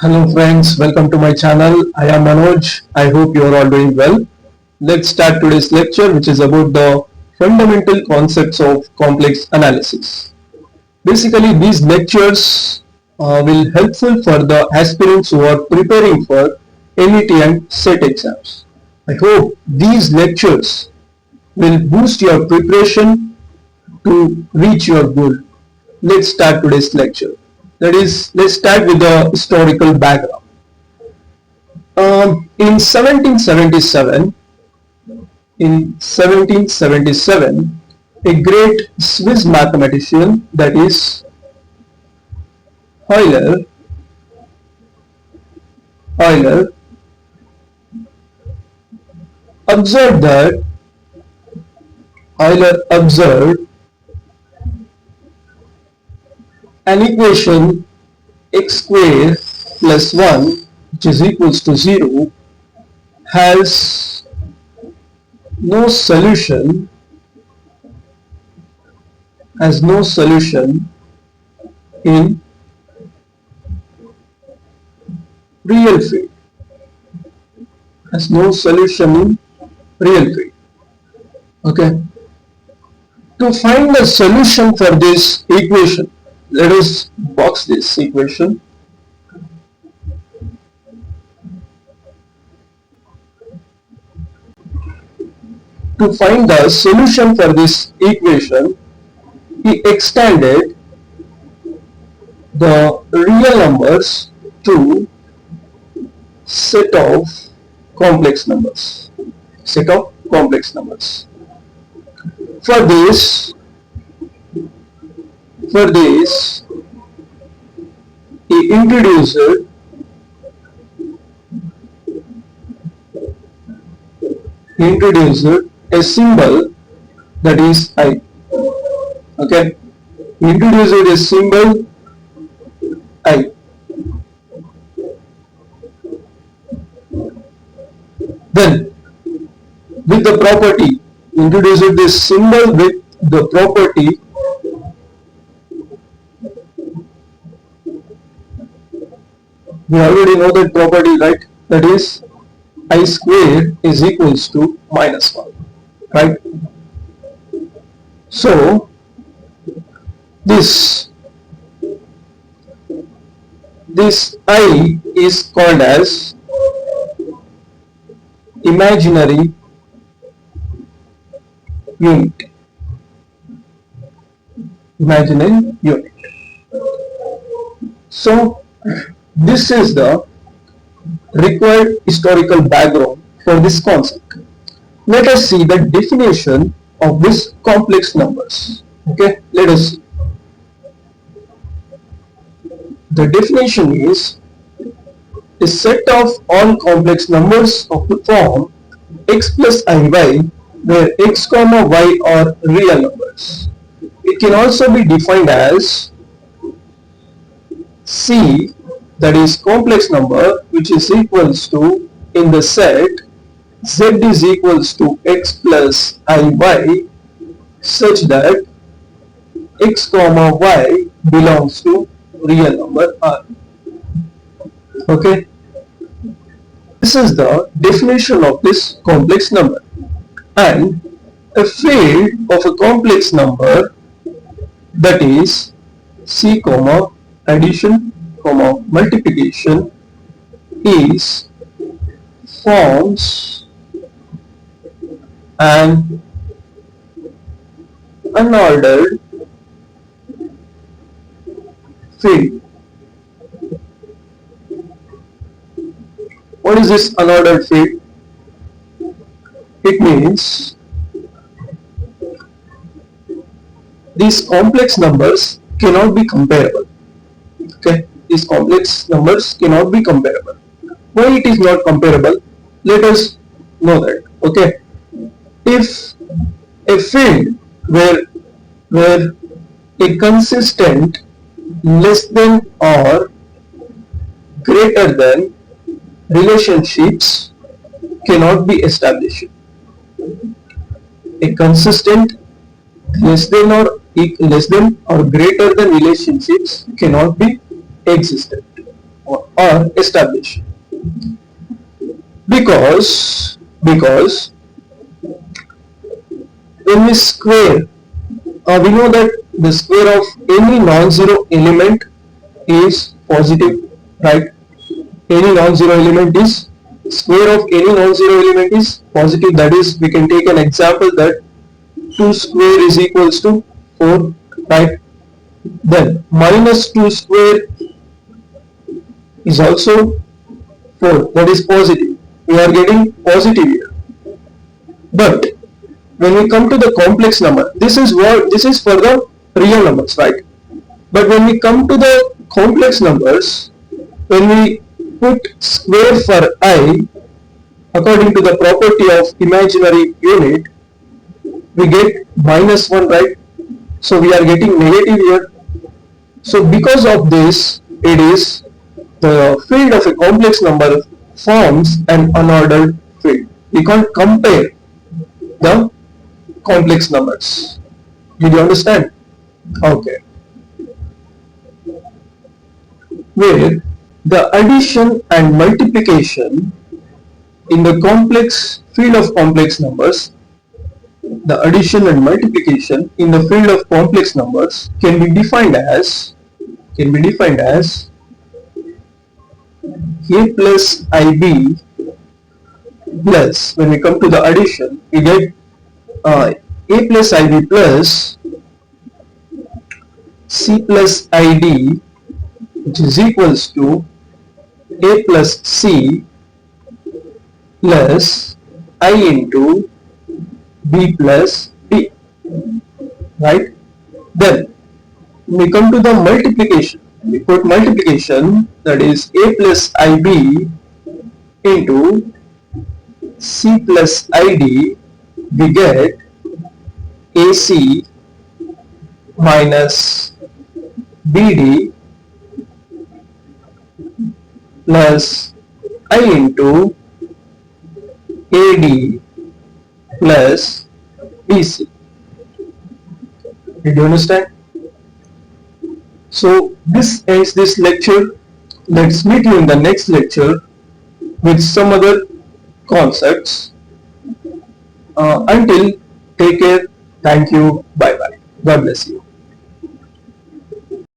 Hello friends, welcome to my channel. I am Manoj. I hope you are all doing well. Let's start today's lecture, which is about the fundamental concepts of complex analysis. Basically, these lectures will helpful for the aspirants who are preparing for NET and SET exams. I hope these lectures will boost your preparation to reach your goal. Let's start today's lecture. That is, let's start with the historical background. In 1777, a great Swiss mathematician, that is Euler, Euler observed that Euler observed an equation x square plus 1, which is equals to 0, has no solution in real field. Has no solution in real field. Okay. To find the solution for this equation, let us box this equation. To find the solution for this equation, he extended the real numbers to set of complex numbers. For this, he introduced a symbol, that is I. Okay, he introduced a symbol I. Then, with the property, introduced this symbol with the property we already know that property, right? That is I square is equals to minus 1, right? So this I is called as imaginary unit. So this is the required historical background for this concept. Let us see the definition of this complex numbers. Okay, let us see. The definition is a set of all complex numbers of the form x plus iy, where x comma y are real numbers. It can also be defined as C, that is complex number, which is equals to, in the set z is equals to x plus iy, such that x comma y belongs to real number r. Okay, this is the definition of this complex number. And a field of a complex number, that is C comma addition comma multiplication, is forms an unordered field. What is this unordered field? It means these complex numbers cannot be comparable. Okay, these complex numbers cannot be comparable. Why it is not comparable? Let us know that. Okay, if a field where a consistent less than or greater than relationships cannot be established. A consistent less than or greater than relationships cannot be existent or establish. Because when we square, we know that the square of any non-zero element is positive, right? Any non-zero element is square of any non-zero element is positive. That is, we can take an example that 2 square is equals to 4, right? Then minus 2 square is also 4, that is positive. We are getting positive here. But when we come to the complex number, this is for the real numbers, right? But when we come to the complex numbers, when we put square for I according to the property of imaginary unit, we get minus 1, right? So we are getting negative here. So because of this, it is the field of a complex number forms an unordered field. We can't compare the complex numbers. Did you understand? Okay. Where the addition and multiplication in the complex field of complex numbers, the addition and multiplication in the field of complex numbers can be defined as a plus ib plus, when we come to the addition, we get a plus ib plus c plus id, which is equals to a plus c plus I into b plus d, right? Then we come to the multiplication. We put multiplication, that is a plus ib into c plus id, we get ac minus bd plus I into AD plus BC. Did you understand? So this ends this lecture. Let's meet you in the next lecture with some other concepts. Until, take care. Thank you. Bye bye. God bless you.